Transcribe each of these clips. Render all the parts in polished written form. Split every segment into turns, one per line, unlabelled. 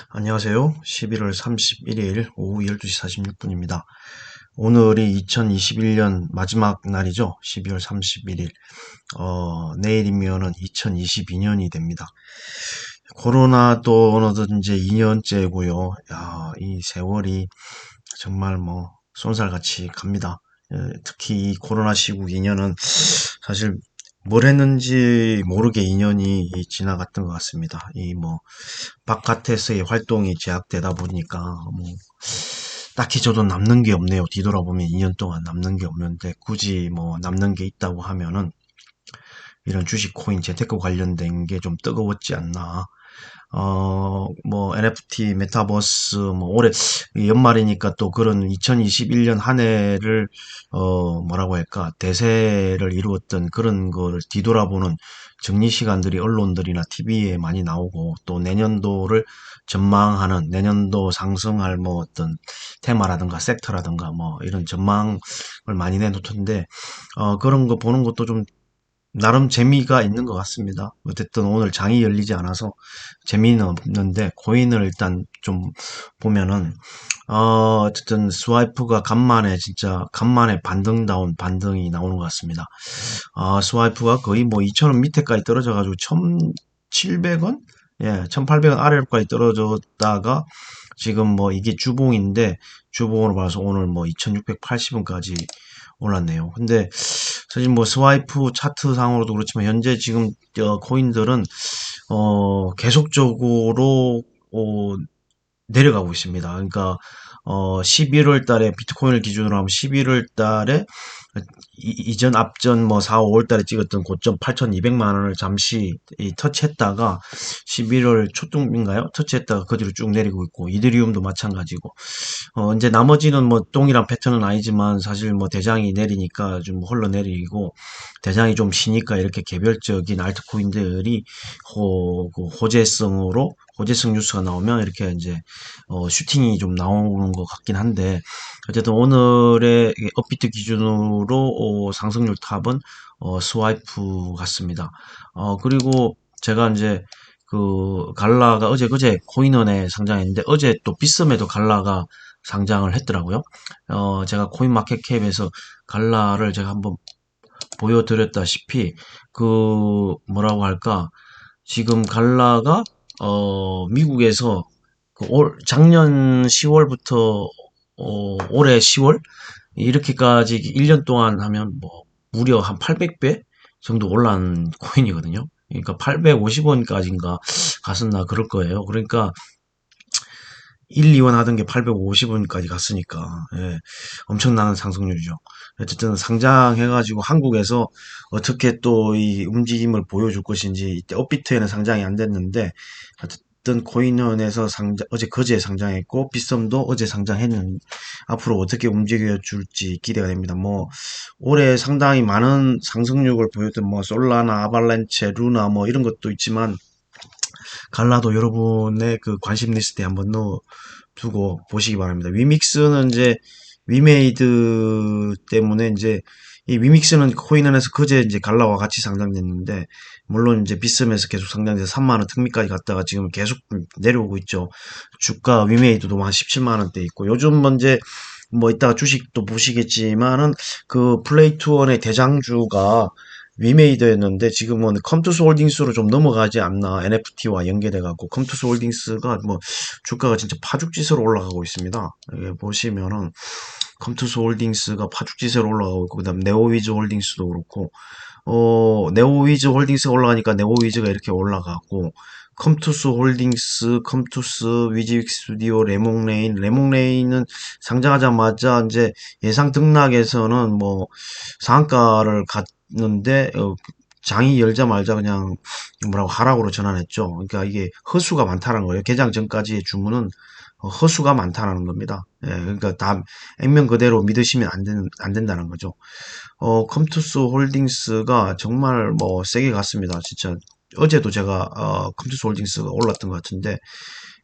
안녕하세요. 11월 31일 오후 12시 46분입니다. 오늘이 2021년 마지막 날이죠. 12월 31일. 내일이면은 2022년이 됩니다. 코로나도 어느덧 이제 2년째고요. 야, 이 세월이 정말 뭐 쏜살같이 갑니다. 특히 이 코로나 시국 2년은 사실 뭘 했는지 모르게 2년이 지나갔던 것 같습니다. 이 뭐 바깥에서의 활동이 제약되다 보니까 뭐 딱히 저도 남는 게 없네요. 뒤돌아보면 2년 동안 남는 게 없는데 굳이 뭐 남는 게 있다고 하면은 이런 주식 코인 재테크 관련된 게 좀 뜨거웠지 않나. 뭐 NFT 메타버스 뭐 올해 연말이니까 또 그런 2021년 한 해를 뭐라고 할까 대세를 이루었던 그런 거를 뒤돌아보는 정리 시간들이 언론들이나 TV에 많이 나오고 또 내년도를 전망하는 내년도 상승할 뭐 어떤 테마라든가 섹터라든가 뭐 이런 전망을 많이 내놓던데 그런 거 보는 것도 좀 나름 재미가 있는 것 같습니다. 어쨌든 오늘 장이 열리지 않아서 재미는 없는데 코인을 일단 좀 보면은 어쨌든 스와이프가 간만에 진짜 간만에 반등다운 반등이 나오는 것 같습니다. 스와이프가 거의 뭐 2,000원 밑에까지 떨어져가지고 1,700원? 예, 1,800원 아래로까지 떨어졌다가 지금 뭐 이게 주봉인데 주봉으로 봐서 오늘 뭐 2,680원까지 올랐네요. 근데 사실 뭐 스와이프 차트 상으로도 그렇지만 현재 지금 코인들은 계속적으로 내려가고 있습니다. 그러니까 11월 달에 비트코인을 기준으로 하면 11월 달에 이전 앞전 뭐 4, 5월 달에 찍었던 고점 8,200만 원을 잠시 터치했다가 11월 초중인가요? 터치했다가 그 뒤로 쭉 내리고 있고 이더리움도 마찬가지고 이제 나머지는 뭐 동일한 패턴은 아니지만 사실 뭐 대장이 내리니까 좀 흘러내리고 대장이 좀 쉬니까 이렇게 개별적인 알트코인들이 그 호재성으로 호재성 뉴스가 나오면 이렇게 이제 슈팅이 좀 나오는 것 같긴 한데 어쨌든 오늘의 업비트 기준으로 상승률 탑은 스와이프 같습니다. 그리고 제가 이제 그 갈라가 어제 그제 코인원에 상장했는데 어제 또 비썸에도 갈라가 상장을 했더라고요. 제가 코인마켓캡에서 갈라를 제가 한번 보여드렸다시피 그 뭐라고 할까 지금 갈라가 미국에서 작년 10월부터 올해 10월 이렇게까지 1년 동안 하면 뭐 무려 한 800배 정도 올라온 코인이거든요. 그러니까 850원까지인가 갔었나 그럴 거예요. 그러니까 1, 2원 하던 게 850원까지 갔으니까 예, 엄청난 상승률이죠. 어쨌든 상장해가지고 한국에서 어떻게 또 이 움직임을 보여줄 것인지 이때 업비트에는 상장이 안 됐는데 어쨌든 코인원에서 어제 그제 상장했고 비썸도 어제 상장했는 앞으로 어떻게 움직여 줄지 기대가 됩니다. 뭐 올해 상당히 많은 상승률을 보였던 뭐 솔라나 아발란체 루나 뭐 이런 것도 있지만 갈라도 여러분의 그 관심 리스트에 한번 넣어 두고 보시기 바랍니다. 위믹스는 이제 위메이드 때문에 이제 이 위믹스는 코인원에서 그제 이제 갈라와 같이 상장됐는데 물론 이제 비썸에서 계속 상장돼서 3만 원 특미까지 갔다가 지금 계속 내려오고 있죠. 주가 위메이드도 한 17만 원대 있고 요즘 문제 뭐 이따가 주식도 보시겠지만은 그 플레이투원의 대장주가 위메이드였는데 지금은 컴투스 홀딩스로 좀 넘어가지 않나 NFT와 연계돼 갖고 컴투스 홀딩스가 뭐 주가가 진짜 파죽지세로 올라가고 있습니다. 여기 보시면은 컴투스 홀딩스가 파죽지세로 올라가고 있고 그다음 네오위즈 홀딩스도 그렇고 네오위즈 홀딩스가 올라가니까 네오위즈가 이렇게 올라가고 컴투스 홀딩스, 컴투스, 위즈윅 스튜디오, 레몽레인은 상장하자마자 이제 예상 등락에서는 뭐 상한가를 갔는데 장이 열자마자 그냥 뭐라고 하락으로 전환했죠. 그러니까 이게 허수가 많다는 거예요. 개장 전까지의 주문은 허수가 많다는 겁니다. 예, 그러니까 다 액면 그대로 믿으시면 안 된다는 거죠. 컴투스 홀딩스가 정말 뭐 세게 갔습니다. 진짜 어제도 제가 컴투스 홀딩스가 올랐던 것 같은데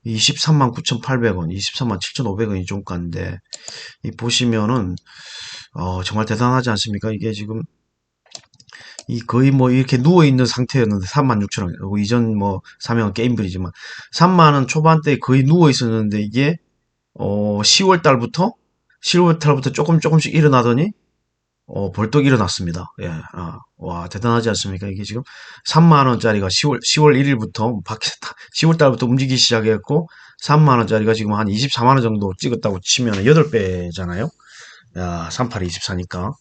23만 9,800원, 23만 7,500원이 종가인데 이 보시면은 정말 대단하지 않습니까? 이게 지금 이 거의 뭐 이렇게 누워있는 상태였는데 36,000원. 그리고 이전 뭐 사명은 게임블이지만 3만원 초반대에 거의 누워있었는데 이게 10월 달부터 조금씩 일어나더니 벌떡 일어났습니다. 예, 와, 대단하지 않습니까? 이게 지금 3만 원짜리가 10월 1일부터 10월 달부터 움직이기 시작했고, 3만 원짜리가 지금 한 24만 원 정도 찍었다고 치면 8배잖아요? 야, 38이 24니까.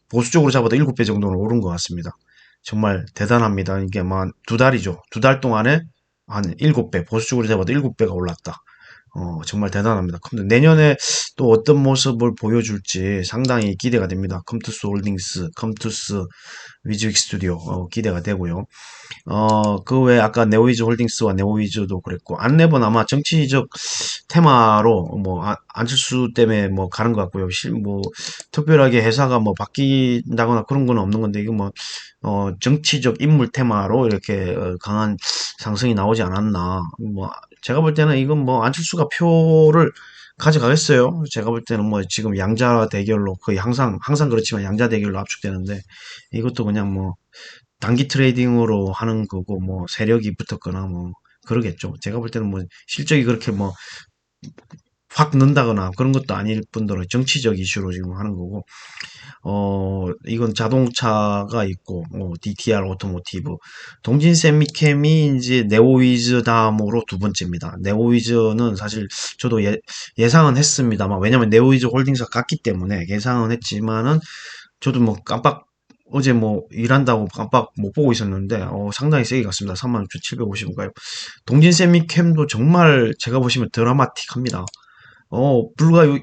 보수적으로 잡아도 7배 정도는 오른 것 같습니다. 정말 대단합니다. 이게 만 2달이죠. 2달 동안에 한 7배, 보수적으로 잡아도 7배가 올랐다. 정말 대단합니다. 내년에 또 어떤 모습을 보여줄지 상당히 기대가 됩니다. 컴투스 홀딩스, 컴투스 위즈익 스튜디오 기대가 되고요. 그 외에 아까 네오위즈 홀딩스와 네오위즈도 그랬고 안내본 아마 정치적 테마로 뭐 안철수 때문에 뭐 가는 것 같고요. 뭐 특별하게 회사가 뭐 바뀐다거나 그런 건 없는 건데 이거 뭐 정치적 인물 테마로 이렇게 강한 상승이 나오지 않았나. 뭐 제가 볼 때는 이건 뭐 안철수가 표를 가져가겠어요. 제가 볼 때는 뭐 지금 양자 대결로 거의 항상 그렇지만 양자 대결로 압축되는데 이것도 그냥 뭐 단기 트레이딩으로 하는 거고 뭐 세력이 붙었거나 뭐 그러겠죠. 제가 볼 때는 뭐 실적이 그렇게 뭐 확 는다거나 그런 것도 아닐 뿐더러 정치적 이슈로 지금 하는 거고 이건 자동차가 있고 DTR 오토모티브 동진 세미캠이 이제 네오위즈 다음으로 두 번째입니다. 네오위즈는 사실 저도 예상은 했습니다만 왜냐면 네오위즈 홀딩스가 같기 때문에 예상은 했지만은 저도 뭐 깜빡 어제 뭐 일한다고 깜빡 못 보고 있었는데 상당히 세게 갔습니다. 36,750원가요. 동진 세미캠도 정말 제가 보시면 드라마틱합니다.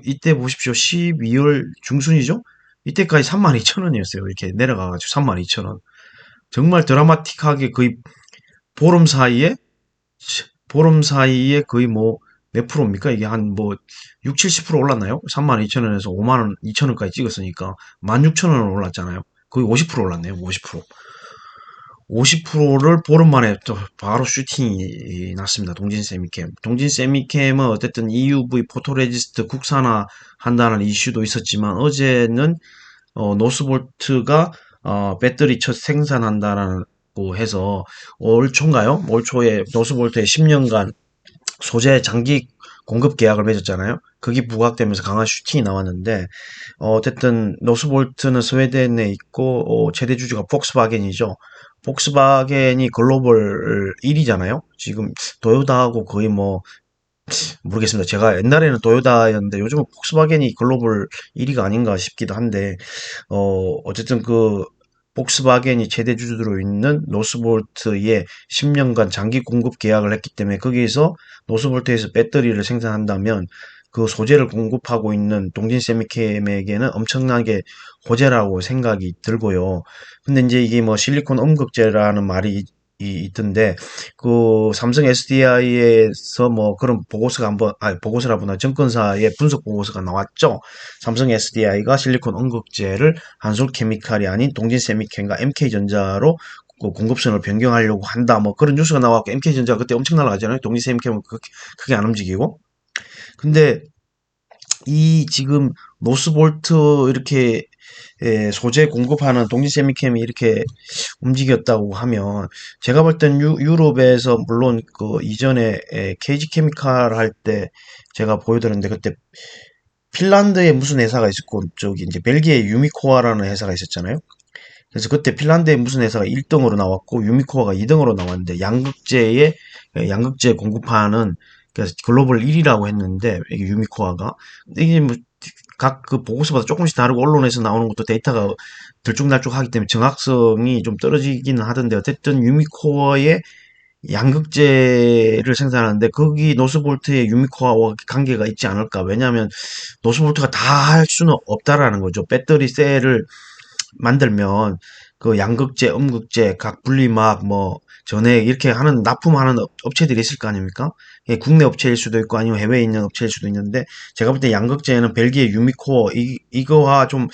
이때 보십시오. 12월 중순이죠? 이때까지 32,000원이었어요. 이렇게 내려가가지고 32,000원. 정말 드라마틱하게 거의 보름 사이에, 보름 사이에 거의 뭐, 몇 프로입니까? 이게 한 뭐, 6, 70% 올랐나요? 32,000원에서 5만원, 2,000원까지 찍었으니까, 16,000원 올랐잖아요. 거의 50% 올랐네요. 50%. 50%를 보름 만에 또 바로 슈팅이 났습니다. 동진 세미캠. 동진 세미캠은 어쨌든 EUV 포토레지스트 국산화 한다는 이슈도 있었지만 어제는 노스볼트가 배터리 첫 생산한다라고 해서 올 초인가요? 올 초에 노스볼트에 10년간 소재 장기 공급 계약을 맺었잖아요. 그게 부각되면서 강한 슈팅이 나왔는데 어쨌든 노스볼트는 스웨덴에 있고 최대 주주가 폭스바겐이죠. 폭스바겐이 글로벌 1위잖아요. 지금 도요타하고 거의 뭐 모르겠습니다. 제가 옛날에는 도요타였는데 요즘은 폭스바겐이 글로벌 1위가 아닌가 싶기도 한데 어쨌든 그 폭스바겐이 최대 주주로 있는 노스볼트에 10년간 장기 공급 계약을 했기 때문에 거기에서 노스볼트에서 배터리를 생산한다면 그 소재를 공급하고 있는 동진 세미캠에게는 엄청나게 호재라고 생각이 들고요. 근데 이제 이게 뭐 실리콘 음극재라는 말이 있던데 그 삼성 SDI에서 뭐 그런 보고서가 한번 보고서라보다 증권사의 분석 보고서가 나왔죠. 삼성 SDI가 실리콘 음극재를 한솔케미칼이 아닌 동진세미캠과 MK전자로 그 공급선을 변경하려고 한다. 뭐 그런 뉴스가 나왔고 MK전자 그때 엄청 날아가잖아요. 동진세미캠은 크게 안 움직이고. 근데 이 지금 노스볼트 이렇게 소재 공급하는 동진세미캠이 이렇게 움직였다고 하면 제가 볼 땐 유럽에서 물론 그 이전에 KG케미칼 할 때 제가 보여드렸는데 그때 핀란드에 무슨 회사가 있었고 저기 이제 벨기에 유미코아라는 회사가 있었잖아요. 그래서 그때 핀란드에 무슨 회사가 1등으로 나왔고 유미코아가 2등으로 나왔는데 양극재 공급하는 그래서 글로벌 1위라고 했는데 이게 유미코아가 이게 뭐 각 그 보고서마다 조금씩 다르고 언론에서 나오는 것도 데이터가 들쭉날쭉하기 때문에 정확성이 좀 떨어지기는 하던데 어쨌든 유미코어의 양극재를 생산하는데 거기 노스볼트의 유미코어와 관계가 있지 않을까. 왜냐하면 노스볼트가 다 할 수는 없다라는 거죠. 배터리 셀을 만들면 그 양극재, 음극재, 각 분리막, 뭐 전해 이렇게 하는 납품하는 업체들이 있을 거 아닙니까? 예, 국내 업체일 수도 있고 아니면 해외에 있는 업체일 수도 있는데 제가 볼 때 양극재는 벨기에 유미코어 이거와 좀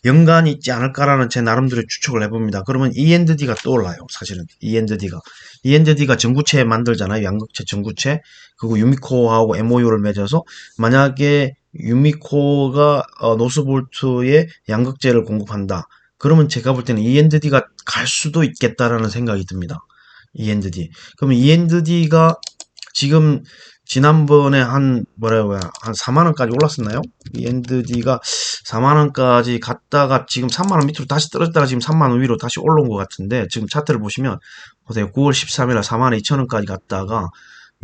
연관이 있지 않을까라는 제 나름대로 추측을 해봅니다. 그러면 E&D가 떠올라요. 사실은 E&D가 전구체 만들잖아요. 양극재 전구체. 그리고 유미코어하고 MOU를 맺어서 만약에 유미코어가 노스볼트에 양극재를 공급한다. 그러면 제가 볼 때는 END가 갈 수도 있겠다라는 생각이 듭니다. END. 그러면 END가 지금 지난번에 한 뭐라고 해야 한 4만 원까지 올랐었나요? END가 4만 원까지 갔다가 지금 3만 원 밑으로 다시 떨어졌다가 지금 3만 원 위로 다시 올라온 것 같은데, 지금 차트를 보시면 보세요. 9월 13일에 4만 2천 원까지 갔다가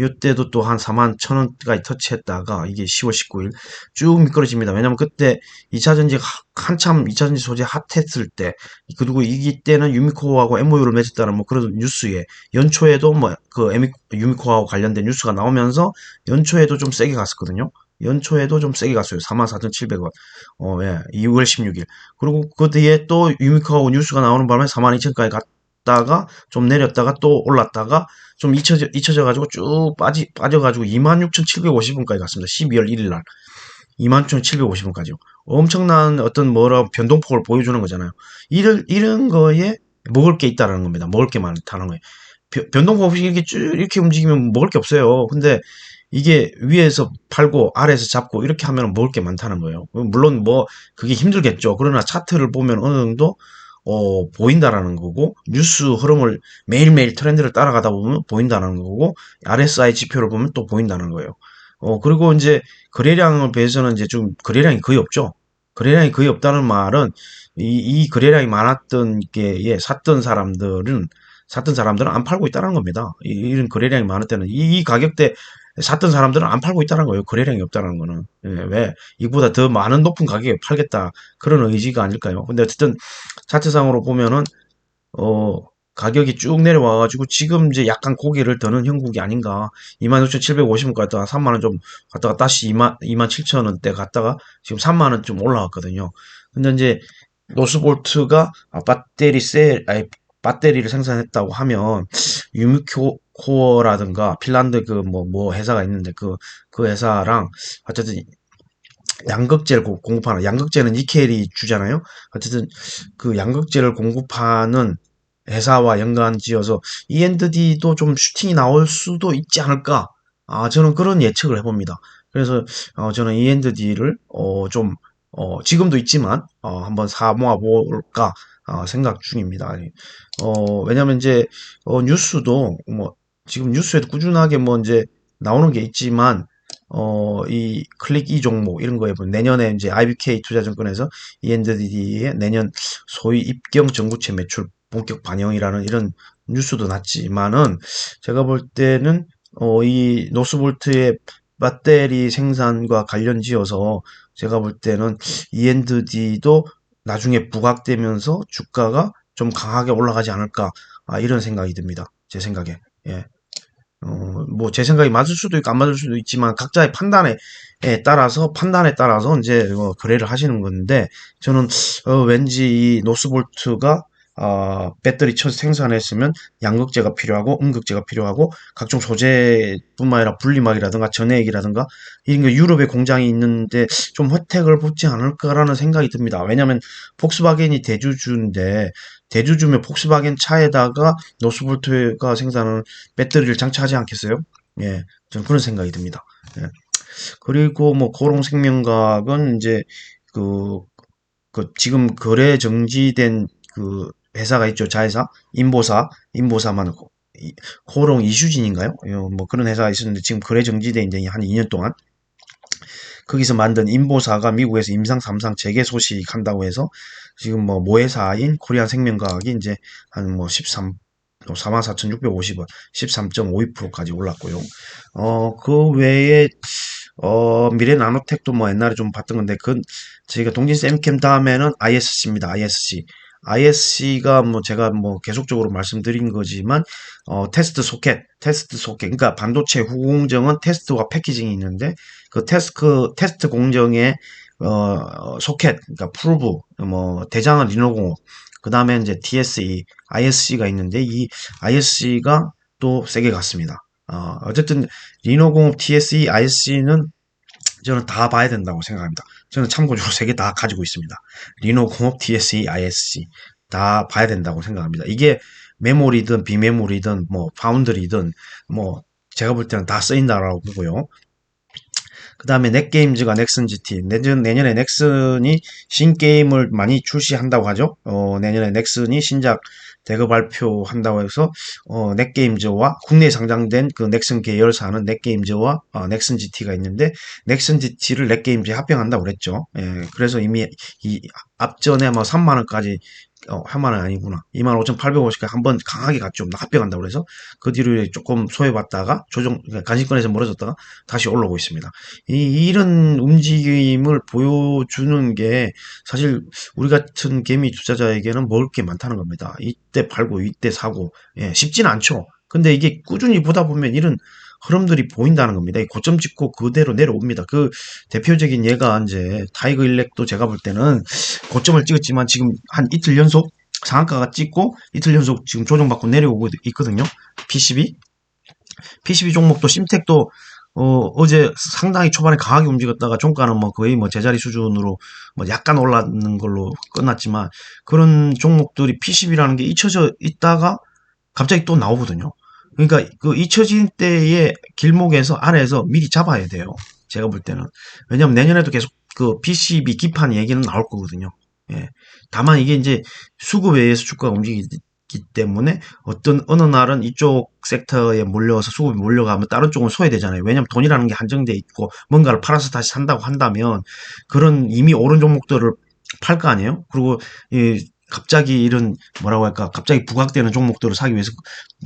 이때도 또 한 4만 1천 원까지 터치했다가 이게 10월 19일 쭉 미끄러집니다. 왜냐면 그때 2차전지 한참 2차전지 소재 핫했을 때, 그리고 이때는 유미코하고 MOU를 맺었다는 뭐 그런 뉴스에, 연초에도 뭐 그 유미코하고 관련된 뉴스가 나오면서 연초에도 좀 세게 갔었거든요. 연초에도 좀 세게 갔어요. 44,700원. 예, 2월 16일. 그리고 그 뒤에 또 유미코하고 뉴스가 나오는 바람에 42,000까지 갔다가 좀 내렸다가 또 올랐다가 좀 잊혀져 가지고 쭉 빠져가지고 26,750원까지 갔습니다. 12월 1일 날. 26,750원까지요. 엄청난 어떤 뭐라 변동폭을 보여주는 거잖아요. 이런 거에 먹을 게 있다라는 겁니다. 먹을 게 많다는 거예요. 변동폭 없이 이렇게 쭉 이렇게 움직이면 먹을 게 없어요. 근데 이게 위에서 팔고 아래에서 잡고 이렇게 하면 먹을 게 많다는 거예요. 물론 뭐 그게 힘들겠죠. 그러나 차트를 보면 어느 정도 보인다라는 거고, 뉴스 흐름을 매일매일 트렌드를 따라가다 보면 보인다는 거고, RSI 지표를 보면 또 보인다는 거예요. 그리고 이제 거래량을 비해서는 이제 좀 거래량이 거의 없죠. 거래량이 거의 없다는 말은 이 거래량이 많았던 게, 예, 샀던 사람들은 안 팔고 있다는 겁니다. 이런 거래량이 많을 때는 이 가격대 샀던 사람들은 안 팔고 있다는 거예요. 거래량이 없다는 거는. 예, 왜? 이보다 더 많은 높은 가격에 팔겠다. 그런 의지가 아닐까요? 근데 어쨌든 차트상으로 보면은 어 가격이 쭉 내려와가지고 지금 이제 약간 고개를 드는 형국이 아닌가. 26,750원 갔다가 3만 원 좀 갔다가 다시 2만 7천 원대 갔다가 지금 3만 원 좀 올라왔거든요. 근데 이제 노스볼트가 배터리를 생산했다고 하면 유미코어라든가 핀란드 그 뭐 회사가 있는데 그 회사랑 어쨌든 양극재를 공급하는, 양극재는 니켈이 주잖아요. 어쨌든 그 양극재를 공급하는 회사와 연관 지어서 E&D도 좀 슈팅이 나올 수도 있지 않을까. 저는 그런 예측을 해봅니다. 그래서 저는 E&D를 좀 지금도 있지만 한번 사 모아 볼까 생각 중입니다. 왜냐면 이제 뉴스도 뭐 지금 뉴스에도 꾸준하게 뭐 이제 나오는 게 있지만 이 클릭 이 종목 이런 거에 보면 내년에 이제 IBK 투자증권에서 ENDD의 내년 소위 입경 전구체 매출 본격 반영이라는 이런 뉴스도 났지만은, 제가 볼 때는 이 노스볼트의 배터리 생산과 관련 지어서 제가 볼 때는 END도 나중에 부각되면서 주가가 좀 강하게 올라가지 않을까, 이런 생각이 듭니다. 제 생각에. 예. 뭐 제 생각이 맞을 수도 있고 안 맞을 수도 있지만 각자의 판단에 따라서 이제 거래를 하시는 건데, 저는 왠지 이 노스볼트가 배터리 첫 생산했으면 양극재가 필요하고 음극재가 필요하고 각종 소재뿐만 아니라 분리막이라든가 전해액이라든가 이런 거 유럽에 공장이 있는데 좀 혜택을 보지 않을까라는 생각이 듭니다. 왜냐하면 폭스바겐이 대주주인데, 대주주면 폭스바겐 차에다가 노스볼트가 생산하는 배터리를 장착하지 않겠어요? 예, 저는 그런 생각이 듭니다. 예. 그리고 뭐 고롱생명과학은 이제 그, 지금 거래 정지된 그 회사가 있죠. 자회사, 인보사만 고롱 이슈진인가요? 뭐 그런 회사가 있었는데 지금 거래 정지돼 이제 한 2년 동안 거기서 만든 인보사가 미국에서 임상 3상 재개 소식한다고 해서 지금 뭐 모회사인 코리안 생명과학이 이제 한 뭐 44,650원, 13.52%까지 올랐고요. 그 외에 미래 나노텍도 뭐 옛날에 좀 봤던 건데, 저희가 동진 쌤캠 다음에는 ISC입니다. ISC. ISC가 뭐 제가 뭐 계속적으로 말씀드린 거지만, 테스트 소켓. 그러니까 반도체 후공정은 테스트와 패키징이 있는데, 그 테스트 공정의 소켓, 그러니까 프루브, 뭐 대장은 리노공업, 그 다음에 이제 TSE, ISC가 있는데, 이 ISC가 또 세게 갔습니다. 어쨌든 리노공업, TSE, ISC는 저는 다 봐야 된다고 생각합니다. 저는 참고적으로 세 개 다 가지고 있습니다. 리노공업, TSE, ISC 다 봐야 된다고 생각합니다. 이게 메모리든 비메모리든 뭐 파운드리든 뭐 제가 볼 때는 다 쓰인다라고 보고요. 그 다음에 넷게임즈가 넥슨 GT. 내년에 넥슨이 신게임을 많이 출시한다고 하죠. 내년에 넥슨이 신작 대거 발표한다고 해서, 넷게임즈와 국내에 상장된 그 넥슨 계열사는 넷게임즈와 넥슨 GT가 있는데, 넥슨 GT를 넷게임즈에 합병한다고 그랬죠. 예, 그래서 이미 이 앞전에 뭐 3만 원까지 3만 원 아니구나. 25,850까지 한번 강하게 갔죠. 합병한다고 그래서 그 뒤로 조금 소외받다가 그러니까 간신권에서 멀어졌다가 다시 올라오고 있습니다. 이런 움직임을 보여주는 게 사실 우리 같은 개미 투자자에게는 먹을 게 많다는 겁니다. 이때 팔고 이때 사고, 예, 쉽지는 않죠. 근데 이게 꾸준히 보다 보면 이런 흐름들이 보인다는 겁니다. 고점 찍고 그대로 내려옵니다. 그 대표적인 예가 이제 타이거 일렉도 제가 볼 때는 고점을 찍었지만 지금 한 이틀 연속 상한가가 찍고 이틀 연속 지금 조정받고 내려오고 있거든요. PCB 종목도 심텍도 어제 상당히 초반에 강하게 움직였다가 종가는 뭐 거의 뭐 제자리 수준으로 뭐 약간 올랐는 걸로 끝났지만, 그런 종목들이 PCB라는 게 잊혀져 있다가 갑자기 또 나오거든요. 그러니까 그 잊혀진 때의 길목에서 아래에서 미리 잡아야 돼요. 제가 볼 때는. 왜냐면 내년에도 계속 그 PCB 기판 얘기는 나올 거거든요. 예. 다만 이게 이제 수급에 의해서 주가가 움직이기 때문에 어느 날은 이쪽 섹터에 몰려서 수급이 몰려가면 다른 쪽은 소외되잖아요. 왜냐면 돈이라는 게 한정돼 있고 뭔가를 팔아서 다시 산다고 한다면 그런 이미 오른 종목들을 팔 거 아니에요? 그리고 갑자기 이런 뭐라고 할까, 갑자기 부각되는 종목들을 사기 위해서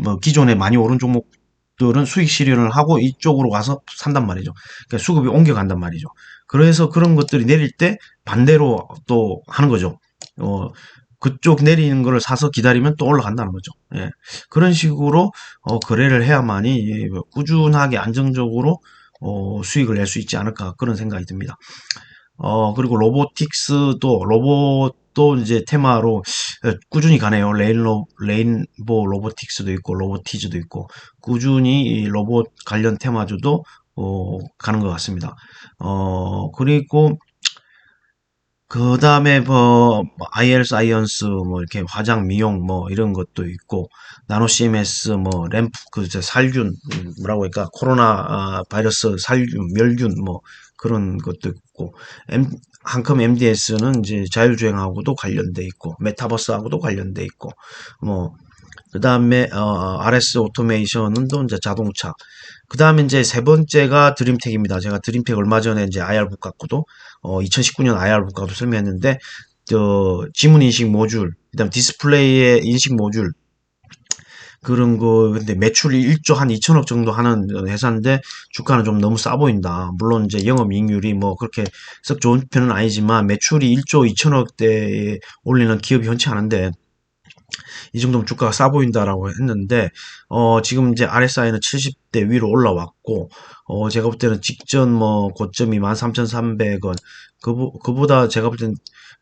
뭐 기존에 많이 오른 종목들은 수익 실현을 하고 이쪽으로 와서 산단 말이죠. 그러니까 수급이 옮겨간단 말이죠. 그래서 그런 것들이 내릴 때 반대로 또 하는 거죠. 그쪽 내리는 거를 사서 기다리면 또 올라간다는 거죠. 예. 그런 식으로 거래를 해야만이 꾸준하게 안정적으로 수익을 낼 수 있지 않을까, 그런 생각이 듭니다. 그리고 로봇도 이제 테마로 꾸준히 가네요. 레인보 로보틱스도 있고, 로보티즈도 있고, 꾸준히 이 로봇 관련 테마주도, 가는 것 같습니다. 그리고, 그 다음에 ILS 아이언스 뭐 이렇게 화장 미용 뭐 이런 것도 있고, 나노 CMS 뭐 램프 그 살균, 뭐라고 할까, 코로나 바이러스 살균 멸균 뭐 그런 것도 있고, 한컴 MDS는 이제 자율주행하고도 관련돼 있고, 메타버스하고도 관련돼 있고, 뭐 그 다음에 RS 오토메이션은 또 이제 자동차. 그 다음에 이제 세 번째가 드림텍입니다. 제가 드림텍 얼마 전에 이제 IR 북각구도 2019년 IR 북각도 설명했는데, 지문 인식 모듈, 그다음 디스플레이의 인식 모듈, 그런 거. 근데 매출이 1조 한 2천억 정도 하는 회사인데 주가는 좀 너무 싸 보인다. 물론 이제 영업이익률이 뭐 그렇게 썩 좋은 편은 아니지만 매출이 1조 2천억대에 올리는 기업이 흔치 않은데 이 정도면 주가가 싸 보인다라고 했는데, 지금 이제 RSI는 70대 위로 올라왔고, 제가 볼 때는 직전 뭐 고점이 13,300원, 그보다 제가 볼 때는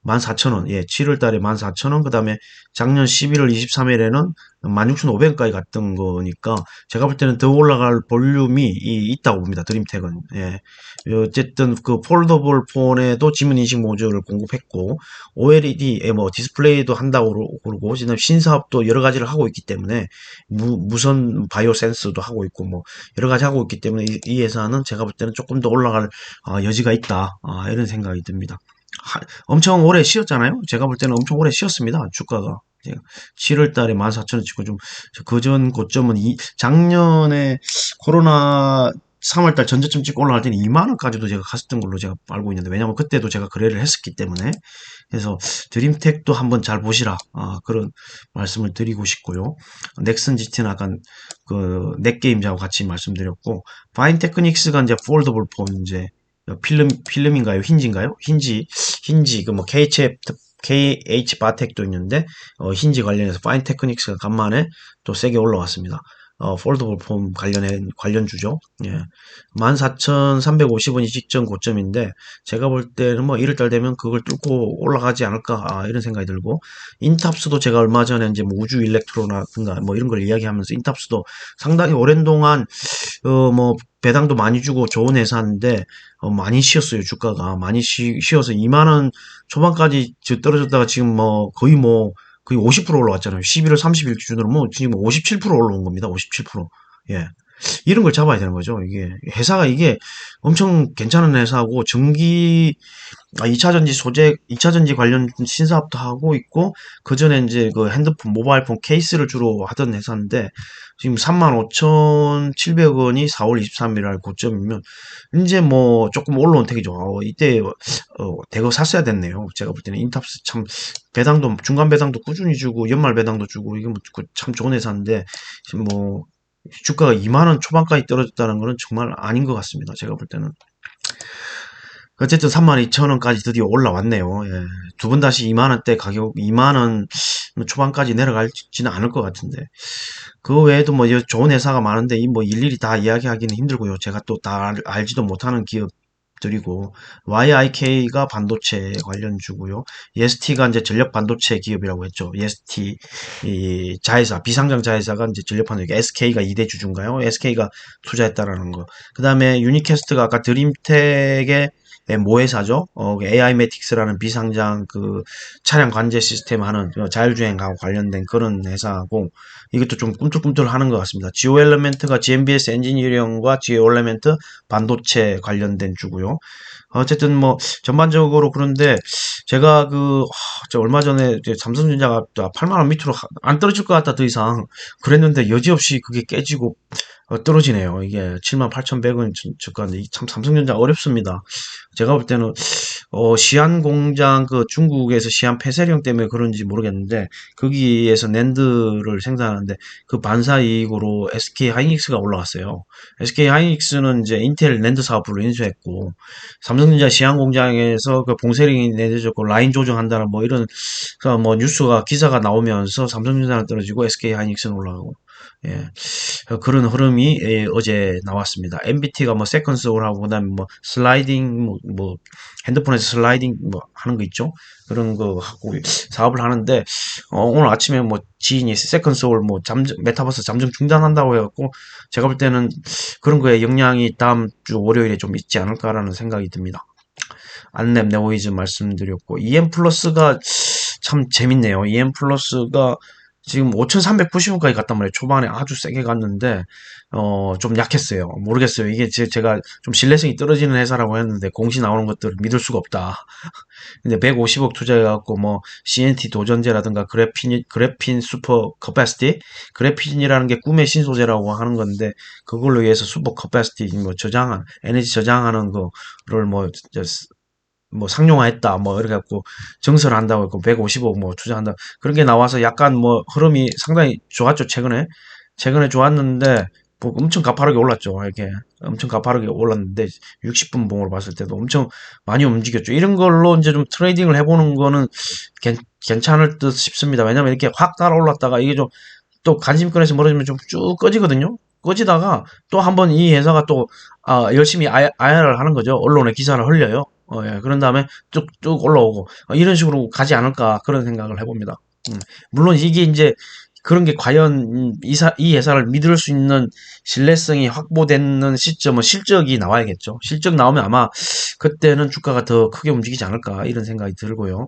14,000원, 예, 7월 달에 14,000원, 그 다음에 작년 11월 23일에는 16,500원까지 갔던 거니까, 제가 볼 때는 더 올라갈 볼륨이 있다고 봅니다. 드림텍은. 예. 어쨌든 그 폴더블 폰에도 지문 인식 모듈을 공급했고, OLED 뭐 디스플레이도 한다고 그러고, 지금 신사업도 여러 가지를 하고 있기 때문에, 무선 바이오 센서도 하고 있고 뭐 여러 가지 하고 있기 때문에 이 회사는 제가 볼 때는 조금 더 올라갈 여지가 있다, 이런 생각이 듭니다. 엄청 오래 쉬었잖아요. 제가 볼 때는 엄청 오래 쉬었습니다. 주가가 7월 달에 14,000원 찍고, 좀 그전 고점은 작년에 코로나 3월 달 전저점 찍고 올라갈 때는 2만 원까지도 제가 갔었던 걸로 제가 알고 있는데, 왜냐면 그때도 제가 거래를 했었기 때문에. 그래서 드림텍도 한번 잘 보시라, 그런 말씀을 드리고 싶고요. 넥슨 GT는 아까 그 넷게임즈하고 같이 말씀드렸고, 파인테크닉스가 이제 폴더블 폰, 이제 필름인가요? 힌지인가요? 힌지, 그 뭐 KH 바텍도 있는데, 힌지 관련해서 파인테크닉스가 간만에 또 세게 올라왔습니다. 폴더블 폼 관련주죠. 예. 14,350원이 직전 고점인데, 제가 볼 때는 뭐 1월달 되면 그걸 뚫고 올라가지 않을까, 이런 생각이 들고, 인탑스도 제가 얼마 전에 이제 뭐 우주 일렉트로나든가 뭐 이런 걸 이야기하면서, 인탑스도 상당히 오랜 동안 뭐 배당도 많이 주고 좋은 회사인데, 많이 쉬었어요. 주가가 많이 쉬어서 2만원 초반까지 떨어졌다가 지금 거의 50% 올라왔잖아요. 11월 30일 기준으로 뭐 지금 57% 올라온 겁니다. 57%. 예. 이런 걸 잡아야 되는 거죠. 이게 회사가 이게 엄청 괜찮은 회사고 전기 2차 전지 소재, 2차 전지 관련 신사업도 하고 있고, 그 전에 이제 그 핸드폰, 모바일폰 케이스를 주로 하던 회사인데, 지금 35,700원이 4월 23일 날 고점이면, 이제 뭐 조금 올라온 택이죠. 이때, 대거 샀어야 됐네요. 제가 볼 때는 인탑스 참, 배당도, 중간 배당도 꾸준히 주고, 연말 배당도 주고, 이게 뭐참 좋은 회사인데, 지금 뭐, 주가가 2만 원 초반까지 떨어졌다는 거는 정말 아닌 것 같습니다. 제가 볼 때는. 어쨌든 32,000원까지 드디어 올라왔네요. 예. 두 번 다시 2만 원대 가격, 2만 원 초반까지 내려갈지는 않을 것 같은데. 그 외에도 뭐 좋은 회사가 많은데 이 뭐 일일이 다 이야기하기는 힘들고요. 제가 또 다 알지도 못하는 기업들이고 YIK가 반도체 관련주고요. EST가 이제 전력 반도체 기업이라고 했죠. EST 이 자회사 비상장 자회사가 이제 전력 반도체 SK가 2대 주주인가요? SK가 투자했다라는 거. 그다음에 유니캐스트가 아까 드림텍의 모회사죠. AI매틱스라는 비상장 그 차량 관제 시스템 하는 자율주행하고 관련된 그런 회사고 이것도 좀 꿈틀꿈틀 하는 것 같습니다. 지오 엘리멘트가 GMBS 엔지니어링과 지오 엘리멘트 반도체 관련된 주고요. 어쨌든 뭐 전반적으로 그런데 제가 저 얼마 전에 이제 삼성전자가 8만 원 밑으로 안 떨어질 것 같다 더 이상 그랬는데 여지없이 그게 깨지고 떨어지네요. 이게 78,100원 주가인데 참 삼성전자 어렵습니다. 제가 볼 때는 시안 공장 그 중국에서 시안 폐쇄령 때문에 그런지 모르겠는데 거기에서 낸드를 생산하는데 그 반사 이익으로 SK 하이닉스가 올라갔어요. SK 하이닉스는 이제 인텔 낸드 사업부를 인수했고 삼성전자 시안 공장에서 그 봉쇄령이 내려졌고 라인 조정한다는 뭐 이런 그뭐 뉴스가 기사가 나오면서 삼성전자는 떨어지고 SK 하이닉스는 올라가고 예. 그런 흐름이 어제 나왔습니다. MBT가 뭐 세컨 소울하고 그다음에 뭐 슬라이딩 뭐 핸드폰에서 슬라이딩 뭐 하는 거 있죠? 그런 거 하고 사업을 하는데 오늘 아침에 뭐 지인이 세컨 소울 뭐 메타버스 잠정 중단한다고 해갖고 제가 볼 때는 그런 거에 영향이 다음 주 월요일에 좀 있지 않을까라는 생각이 듭니다. 안랩 네오이즈 말씀드렸고 EM 플러스가 참 재밌네요. EM 플러스가 지금 5,390원까지 갔단 말이에요. 초반에 아주 세게 갔는데 좀 약했어요. 모르겠어요. 이게 제가 좀 신뢰성이 떨어지는 회사라고 했는데 공시 나오는 것들을 믿을 수가 없다. 근데 150억 투자해갖고 뭐 CNT 도전제라든가 그래핀 슈퍼 커패시티 그래핀이라는 게 꿈의 신소재라고 하는 건데 그걸로 위해서 슈퍼 커패시티 뭐 저장한 에너지 저장하는 거를 뭐 상용화했다 뭐 이렇게 갖고 증설한다고 했고 150억 뭐 투자한다 그런 게 나와서 약간 뭐 흐름이 상당히 좋았죠. 최근에 좋았는데 뭐 엄청 가파르게 올랐죠. 이렇게 엄청 가파르게 올랐는데 60분 봉으로 봤을 때도 엄청 많이 움직였죠. 이런 걸로 이제 좀 트레이딩을 해보는 거는 괜찮을 듯 싶습니다. 왜냐면 이렇게 확 따라 올랐다가 이게 좀 또 관심권에서 멀어지면 좀 쭉 꺼지거든요. 꺼지다가 또 한번 이 회사가 또 열심히 IR을 하는 거죠. 언론에 기사를 흘려요. 예, 그런 다음에 쭉쭉 올라오고 이런 식으로 가지 않을까 그런 생각을 해봅니다. 물론 이게 이제 그런 게 과연 이 회사를 믿을 수 있는 신뢰성이 확보되는 시점은 실적이 나와야겠죠. 실적 나오면 아마 그때는 주가가 더 크게 움직이지 않을까 이런 생각이 들고요.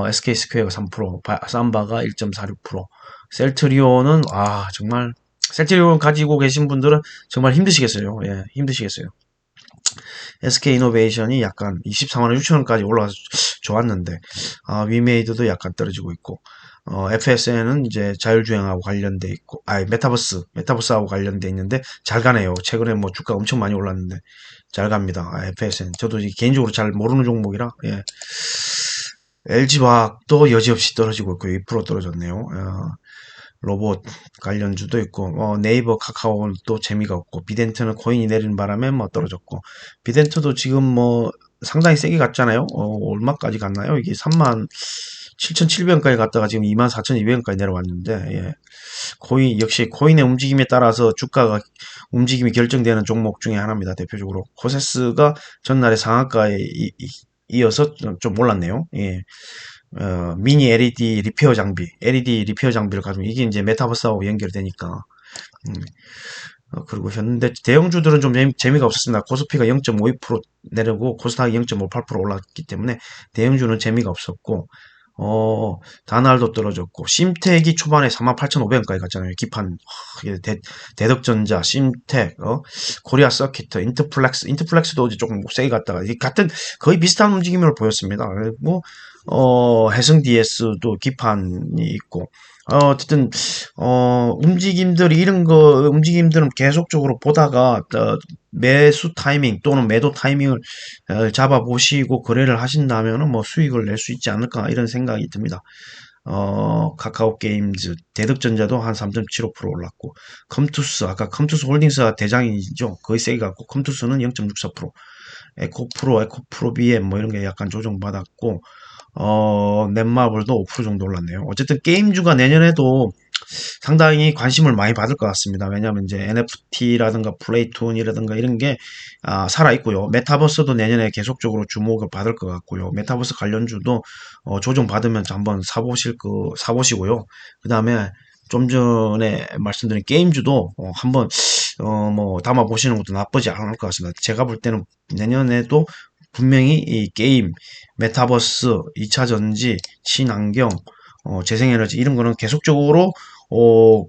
SK 스퀘어가 3%, 삼바가 1.46%, 셀트리온은 정말 셀트리온 가지고 계신 분들은 정말 힘드시겠어요. 예, 힘드시겠어요. SK이노베이션이 약간 24만 6천원까지 올라가서 좋았는데 위메이드도 약간 떨어지고 있고 FSN은 이제 자율주행하고 관련돼 있고 메타버스하고 관련돼 있는데 잘 가네요. 최근에 뭐 주가 엄청 많이 올랐는데 잘 갑니다. FSN 저도 개인적으로 잘 모르는 종목이라 예. LG화학도 여지없이 떨어지고 있고 2% 떨어졌네요. 로봇 관련주도 있고 네이버 카카오는 또 재미가 없고 비덴트는 코인이 내리는 바람에 뭐 떨어졌고 비덴트도 지금 뭐 상당히 세게 갔잖아요. 얼마까지 갔나요? 이게 37,700원까지 갔다가 지금 24,200원까지 내려왔는데 예. 역시 코인의 움직임에 따라서 주가가 움직임이 결정되는 종목 중에 하나입니다. 대표적으로 코세스가 전날에 상한가에 이어서 좀 올랐네요. 예. 미니 LED 리페어 장비를 가지고 이게 이제 메타버스하고 연결되니까. 그리고 현대 대형주들은 좀 재미가 없었습니다. 코스피가 0.52% 내려고 코스닥이 0.58% 올랐기 때문에 대형주는 재미가 없었고 다날도 떨어졌고, 심택이 초반에 48,500원까지 갔잖아요. 기판, 이게 대덕전자, 심택, 코리아 서키트, 인터플렉스도 이제 조금 세게 갔다가, 같은, 거의 비슷한 움직임을 보였습니다. 뭐, 해성 DS도 기판이 있고, 어쨌든, 움직임들은 계속적으로 보다가, 매수 타이밍 또는 매도 타이밍을 잡아보시고 거래를 하신다면은 뭐 수익을 낼 수 있지 않을까 이런 생각이 듭니다. 카카오 게임즈, 대덕전자도 한 3.75% 올랐고, 아까 컴투스 홀딩스가 대장이죠. 거의 세게 갔고, 컴투스는 0.64%, 에코프로 BM 뭐 이런 게 약간 조정받았고, 넷마블도 5% 정도 올랐네요. 어쨌든 게임주가 내년에도 상당히 관심을 많이 받을 것 같습니다. 왜냐하면 이제 NFT라든가 플레이톤이라든가 이런 게 살아 있고요. 메타버스도 내년에 계속적으로 주목을 받을 것 같고요. 메타버스 관련주도 조정 받으면 한번 사보시고요. 그 다음에 좀 전에 말씀드린 게임주도 한번 뭐 담아 보시는 것도 나쁘지 않을 것 같습니다. 제가 볼 때는 내년에도 분명히 이 게임, 메타버스, 2차 전지, 친환경, 재생에너지 이런 거는 계속적으로 어,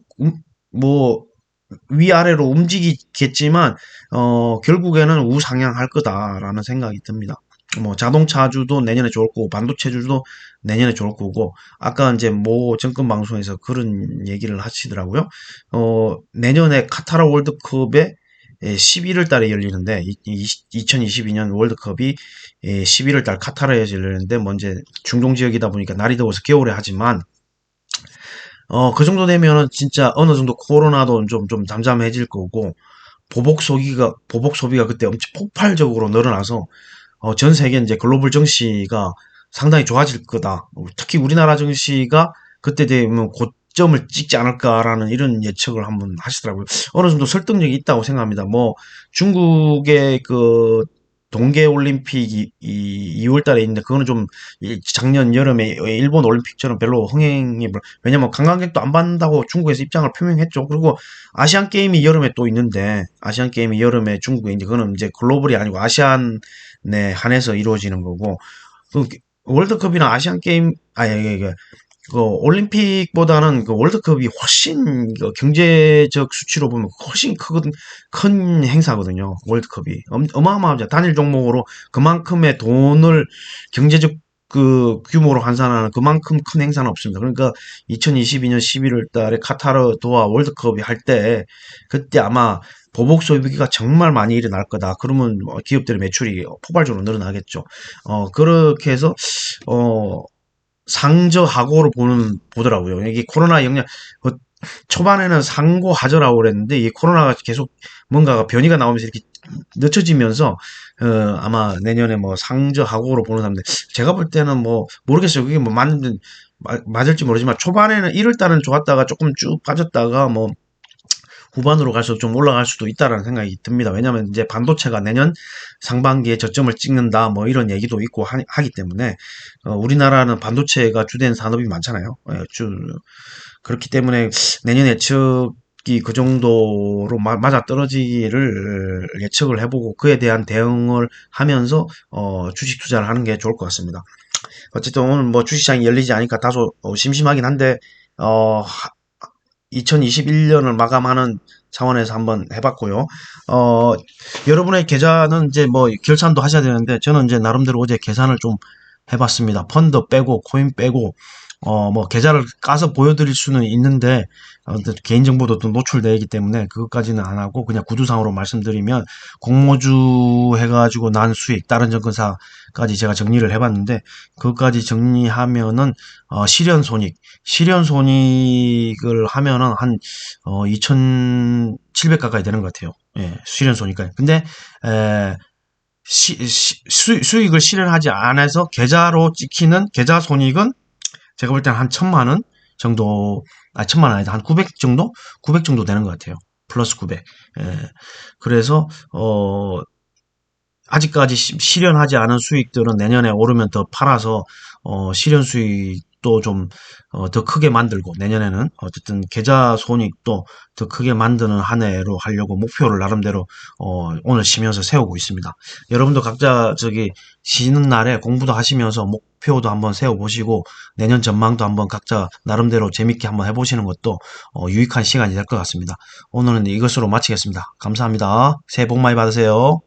뭐 위아래로 움직이겠지만 결국에는 우상향할 거다라는 생각이 듭니다. 뭐 자동차주도 내년에 좋을 거고 반도체주도 내년에 좋을 거고 아까 이제 모 정권 방송에서 그런 얘기를 하시더라고요. 내년에 카타르 월드컵에 11월 달에 열리는데 2022년 월드컵이 11월 달 카타르에서 열리는데 뭐 이제 중동 지역이다 보니까 날이 더워서 겨울에 하지만 그 정도 되면은 진짜 어느 정도 코로나도 좀 잠잠해질 거고, 보복 소비가 그때 엄청 폭발적으로 늘어나서, 전 세계 이제 글로벌 증시가 상당히 좋아질 거다. 특히 우리나라 증시가 그때 되면 고점을 찍지 않을까라는 이런 예측을 한번 하시더라고요. 어느 정도 설득력이 있다고 생각합니다. 뭐, 중국의 그 동계올림픽이 2월 달에 있는데, 그거는 좀 작년 여름에 일본 올림픽처럼 별로 왜냐면 관광객도 안 받는다고 중국에서 입장을 표명했죠. 그리고 아시안 게임이 여름에 또 있는데, 아시안 게임이 여름에 중국에 이제 그거는 이제 글로벌이 아니고 아시안에 한해서 이루어지는 거고, 그 월드컵이나 아시안 게임, 그 올림픽보다는 그 월드컵이 훨씬 그 경제적 수치로 보면 훨씬 큰 행사거든요. 월드컵이 어마어마하죠. 단일 종목으로 그만큼의 돈을 경제적 그 규모로 환산하는 그만큼 큰 행사는 없습니다. 그러니까 2022년 11월 달에 카타르 도하 월드컵이 할 때 그때 아마 보복 소비가 정말 많이 일어날 거다. 그러면 뭐 기업들의 매출이 폭발적으로 늘어나겠죠. 그렇게 해서 어 상저하고로 보더라고요. 이게 코로나 영향, 그 초반에는 상고하저라고 그랬는데, 이 코로나가 계속 뭔가가 변이가 나오면서 이렇게 늦춰지면서, 아마 내년에 뭐 상저하고로 보는 사람들, 제가 볼 때는 뭐, 모르겠어요. 그게 뭐 맞을지 모르지만, 초반에는 1월 달은 좋았다가 조금 쭉 빠졌다가, 뭐, 후반으로 갈수록 좀 올라갈 수도 있다라는 생각이 듭니다. 왜냐하면 이제 반도체가 내년 상반기에 저점을 찍는다 뭐 이런 얘기도 있고 기 때문에 우리나라는 반도체가 주된 산업이 많잖아요. 그렇기 때문에 내년 예측이 그 정도로 맞아 떨어지기를 예측을 해보고 그에 대한 대응을 하면서 주식 투자를 하는 게 좋을 것 같습니다. 어쨌든 오늘 뭐 주식시장이 열리지 않으니까 다소 심심하긴 한데 어, 2021년을 마감하는 차원에서 한번 해봤고요. 어, 여러분의 계좌는 이제 뭐 결산도 하셔야 되는데 저는 이제 나름대로 어제 계산을 좀 해봤습니다. 펀드 빼고 코인 빼고 뭐 계좌를 까서 보여드릴 수는 있는데 개인정보도 또 노출되기 때문에 그것까지는 안 하고 그냥 구두상으로 말씀드리면 공모주 해가지고 난 수익 다른 증권사까지 제가 정리를 해봤는데 그것까지 정리하면은 실현 손익을 하면은 한 2,700 가까이 되는 것 같아요. 예, 실현 손익까지. 근데 수익을 실현하지 않아서 계좌로 찍히는 계좌 손익은 제가 볼 때는 한 1,000만 원 정도, 1,000만 원 아니다. 한 900 정도? 900 정도 되는 것 같아요. 플러스 900. 예. 그래서, 아직까지 실현하지 않은 수익들은 내년에 오르면 더 팔아서, 실현 수익도 손익도 좀 더 크게 만들고 내년에는 어쨌든 계좌 손익도 더 크게 만드는 한 해로 하려고 목표를 나름대로 오늘 쉬면서 세우고 있습니다. 여러분도 각자 저기 쉬는 날에 공부도 하시면서 목표도 한번 세워보시고 내년 전망도 한번 각자 나름대로 재밌게 한번 해보시는 것도 유익한 시간이 될 것 같습니다. 오늘은 이것으로 마치겠습니다. 감사합니다. 새해 복 많이 받으세요.